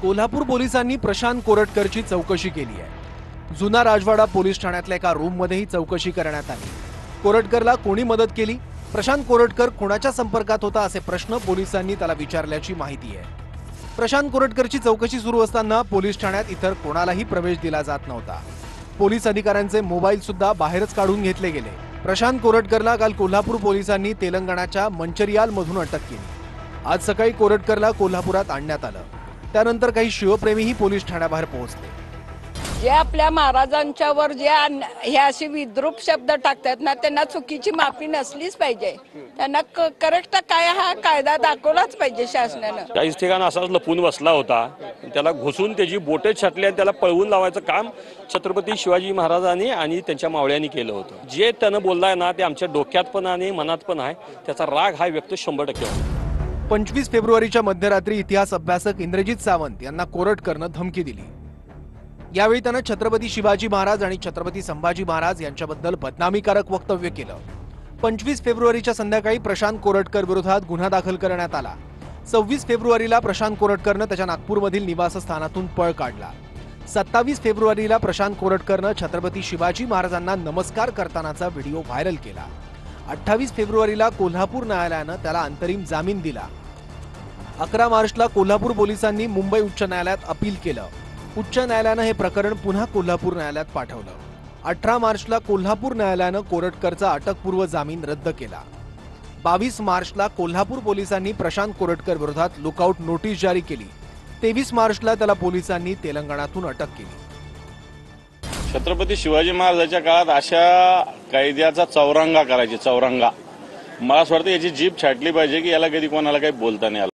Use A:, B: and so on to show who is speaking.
A: कोल्हापूर पोलिसांनी प्रशांत कोरटकरची चौकशी केली आहे। जुना राजवाडा पोलीस ठाण्यातल्या एका रूममध्ये ही चौकशी करण्यात आली। कोरटकरला कोणी मदत केली, प्रशांत कोरटकर कोणाच्या संपर्कात होता असे प्रश्न पोलिसांनी त्याला विचारल्याची माहिती आहे। प्रशांत कोरटकरची चौकशी सुरू असताना पोलीस ठाण्यात इतर कोणालाही प्रवेश दिला जात नव्हता। पोलीस अधिकाऱ्यांचे मोबाईल सुद्धा बाहेरच काढून घेतले गेले। प्रशांत कोरटकरला काल कोल्हापूर पोलिसांनी तेलंगणाच्या मंचरियालमधून अटक केली। आज सकाळी कोरटकरला कोल्हापुरात आणण्यात आलं। त्यानंतर काही शिवप्रेमीही पोलीस ठाण्याबाहेर पोहोचले।
B: जे आपल्या महाराजांच्यावर जे हे अशी विद्रूप शब्द टाकतात ना, त्यांना चुकीची माफी नसलीच पाहिजे। त्यांना करेक्ट काय हा कायदा दाखवलाच पाहिजे शासनानं।
C: काही ठिकाणी असाच लपून बसला होता, त्याला घुसून त्याची बोटे छाटली आणि त्याला पळवून लावायचं काम छत्रपती शिवाजी महाराजांनी आणि त्यांच्या मावळ्यांनी केलं होतं। जे त्यानं बोललाय ना ते आमच्या डोक्यात पण आणि मनात पण आहे। त्याचा राग हा व्यक्त 100% होता।
A: 25 फेब्रुवारीच्या मध्यरात्री इतिहास अभ्यासक इंद्रजित सावंत यांना कोरटकरनं धमकी दिली। यावेळी त्यानं छत्रपती शिवाजी महाराज आणि छत्रपती संभाजी महाराज यांच्याबद्दल बदनामीकारक वक्तव्य केलं। 25 फेब्रुवारीच्या संध्याकाळी प्रशांत कोरटकर विरोधात गुन्हा दाखल करण्यात आला। 26 फेब्रुवारीला प्रशांत कोरटकरनं त्याच्या नागपूरमधील निवासस्थानातून पळ काढला। 27 फेब्रुवारीला प्रशांत कोरटकरनं छत्रपती शिवाजी महाराजांना नमस्कार करतानाचा व्हिडिओ व्हायरल केला। 28 फेब्रुवारीला कोल्हापूर न्यायालयानं त्याला अंतरिम जामीन दिला। 11 मार्चला कोल्हापूर पोलिसांनी मुंबई उच्च न्यायालयात अपील केलं। उच्च न्यायालयानं हे प्रकरण पुन्हा कोल्हापूर न्यायालयात पाठवलं। 18 मार्चला कोल्हापूर न्यायालयानं कोरटकरचा अटकपूर्व जामीन रद्द केला। 22 मार्चला कोल्हापूर पोलिसांनी प्रशांत कोरटकर विरोधात लुकआउट नोटीस जारी केली। 23 मार्चला त्याला पोलिसांनी तेलंगणातून अटक केली।
D: छत्रपती शिवाजी महाराजांच्या काळात अशा कायद्याचा चौरंगा करायचे। चौरंगा मला असं वाटतं याची जीभ छाटली पाहिजे की याला कधी कोणाला काही बोलता नाही आलं।